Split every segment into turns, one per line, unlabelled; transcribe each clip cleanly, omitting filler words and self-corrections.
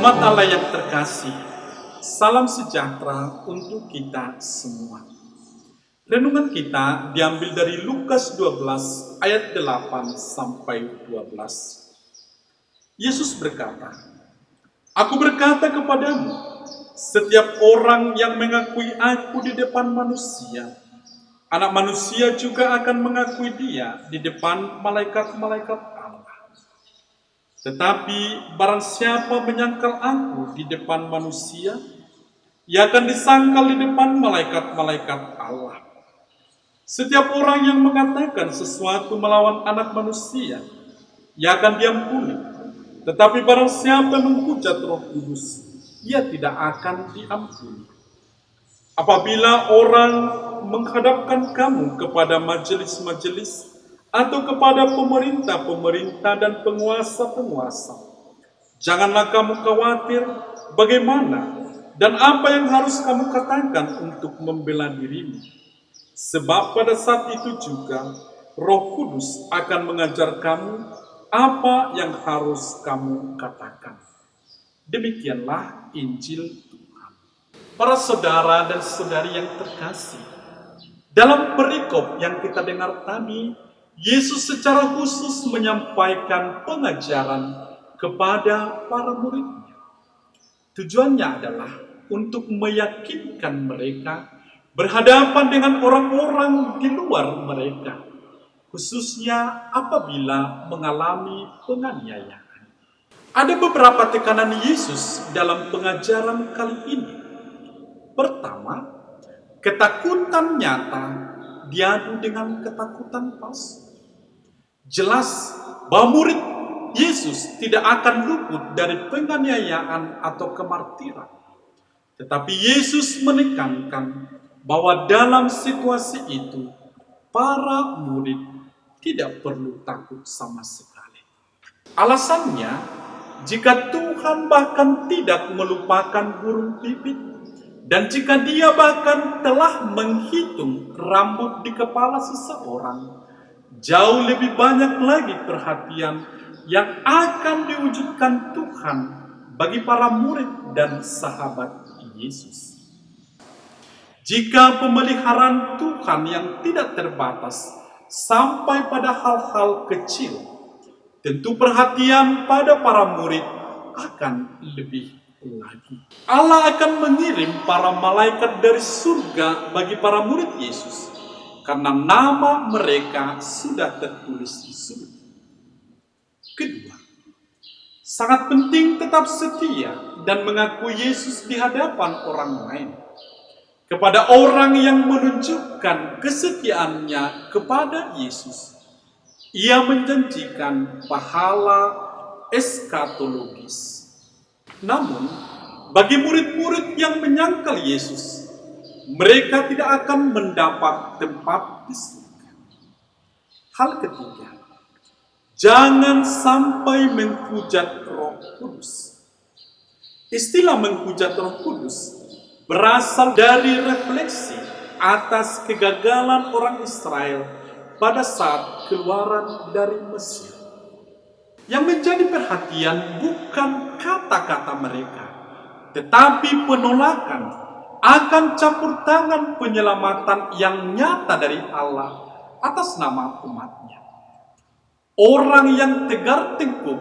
Umat Allah yang terkasih, salam sejahtera untuk kita semua. Renungan kita diambil dari Lukas 12 ayat 8 sampai 12. Yesus berkata, "Aku berkata kepadamu, setiap orang yang mengakui aku di depan manusia, Anak Manusia juga akan mengakui dia di depan malaikat-malaikat Allah. Tetapi barang siapa menyangkal aku di depan manusia, ia akan disangkal di depan malaikat-malaikat Allah. Setiap orang yang mengatakan sesuatu melawan Anak Manusia, ia akan diampuni. Tetapi barang siapa menghujat Roh Kudus, ia tidak akan diampuni. Apabila orang menghadapkan kamu kepada majelis-majelis atau kepada pemerintah-pemerintah dan penguasa-penguasa, janganlah kamu khawatir bagaimana dan apa yang harus kamu katakan untuk membela dirimu. Sebab pada saat itu juga Roh Kudus akan mengajar kamu apa yang harus kamu katakan." Demikianlah Injil Tuhan. Para saudara dan saudari yang terkasih, dalam perikop yang kita dengar tadi, Yesus secara khusus menyampaikan pengajaran kepada para muridnya. Tujuannya adalah untuk meyakinkan mereka berhadapan dengan orang-orang di luar mereka, khususnya apabila mengalami penganiayaan. Ada beberapa tekanan Yesus dalam pengajaran kali ini. Pertama, ketakutan nyata diadu dengan ketakutan palsu. Jelas bahwa murid Yesus tidak akan luput dari penganiayaan atau kemartiran. Tetapi Yesus menekankan bahwa dalam situasi itu, para murid tidak perlu takut sama sekali. Alasannya, jika Tuhan bahkan tidak melupakan burung pipit, dan jika dia bahkan telah menghitung rambut di kepala seseorang, jauh lebih banyak lagi perhatian yang akan diwujudkan Tuhan bagi para murid dan sahabat Yesus. Jika pemeliharaan Tuhan yang tidak terbatas sampai pada hal-hal kecil, tentu perhatian pada para murid akan lebih lagi. Allah akan mengirim para malaikat dari surga bagi para murid Yesus, karena nama mereka sudah tertulis di surga. Kedua, sangat penting tetap setia dan mengakui Yesus di hadapan orang lain. Kepada orang yang menunjukkan kesetiaannya kepada Yesus, ia menjanjikan pahala eskatologis. Namun, bagi murid-murid yang menyangkal Yesus, mereka tidak akan mendapat tempat di surga. Hal ketiga, jangan sampai menghujat Roh Kudus. Istilah menghujat Roh Kudus berasal dari refleksi atas kegagalan orang Israel pada saat keluaran dari Mesir. Yang menjadi perhatian bukan kata-kata mereka, tetapi penolakan akan campur tangan penyelamatan yang nyata dari Allah atas nama umatnya. Orang yang tegar tengkuk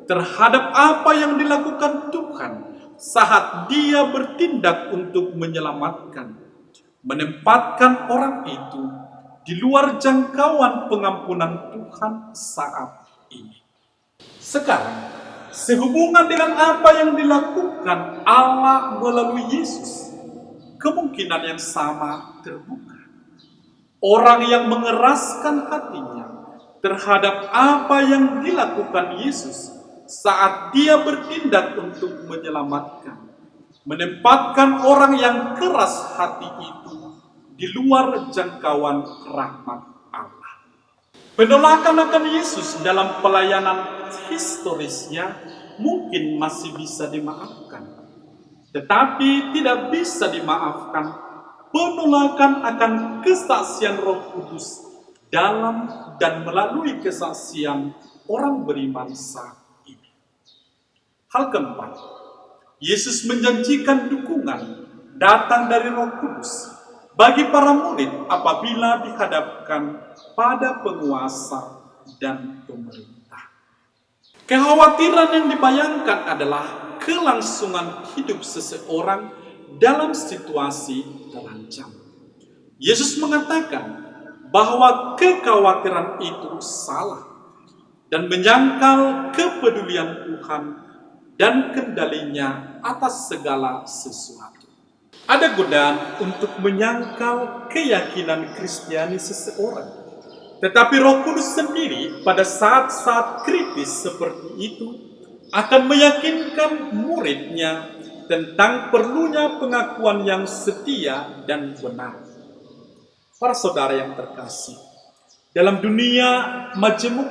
terhadap apa yang dilakukan Tuhan saat dia bertindak untuk menyelamatkan, menempatkan orang itu di luar jangkauan pengampunan Tuhan saat ini. Sekarang, sehubungan dengan apa yang dilakukan Allah melalui Yesus, kemungkinan yang sama terbuka. Orang yang mengeraskan hatinya terhadap apa yang dilakukan Yesus saat dia bertindak untuk menyelamatkan, menempatkan orang yang keras hati itu di luar jangkauan rahmat Allah. Penolakan akan Yesus dalam pelayanan historisnya mungkin masih bisa dimaafkan, tetapi tidak bisa dimaafkan penolakan akan kesaksian Roh Kudus dalam dan melalui kesaksian orang beriman saat ini. Hal keempat, Yesus menjanjikan dukungan datang dari Roh Kudus bagi para murid apabila dihadapkan pada penguasa dan pemerintah. Kekhawatiran yang dibayangkan adalah kelangsungan hidup seseorang dalam situasi terancam. Yesus mengatakan bahwa kekhawatiran itu salah dan menyangkal kepedulian Tuhan dan kendalinya atas segala sesuatu. Ada godaan untuk menyangkal keyakinan Kristiani seseorang. Tetapi Roh Kudus sendiri pada saat-saat kritis seperti itu akan meyakinkan muridnya tentang perlunya pengakuan yang setia dan benar. Para saudara yang terkasih, dalam dunia majemuk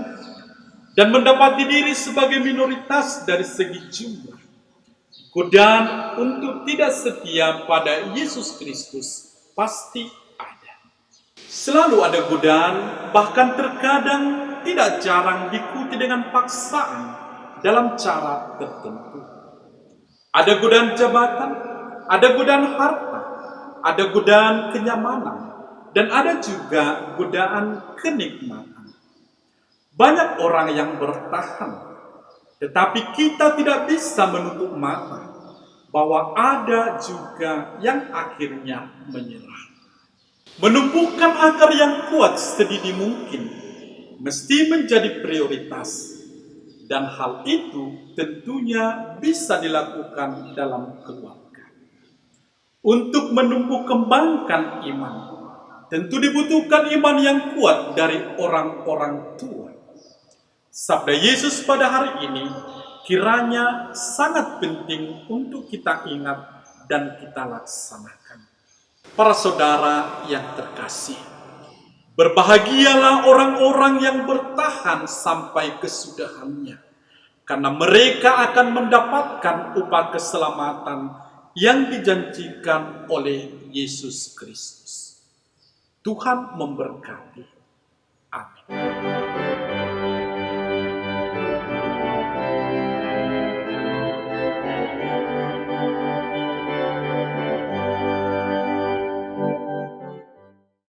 dan mendapati diri sebagai minoritas dari segi jumlah, godaan untuk tidak setia pada Yesus Kristus pasti ada. Selalu ada godaan, bahkan terkadang tidak jarang diikuti dengan paksaan dalam cara tertentu. Ada godaan jabatan, ada godaan harta, ada godaan kenyamanan, dan ada juga godaan kenikmatan. Banyak orang yang bertahan, tetapi kita tidak bisa menutup mata bahwa ada juga yang akhirnya menyerah. Menumbuhkan akar yang kuat sedini mungkin mesti menjadi prioritas, dan hal itu tentunya bisa dilakukan dalam keluarga. Untuk menumbuh kembangkan iman, tentu dibutuhkan iman yang kuat dari orang-orang tua. Sabda Yesus pada hari ini kiranya sangat penting untuk kita ingat dan kita laksanakan. Para saudara yang terkasih, berbahagialah orang-orang yang bertahan sampai kesudahannya, karena mereka akan mendapatkan upah keselamatan yang dijanjikan oleh Yesus Kristus. Tuhan memberkati. Amin.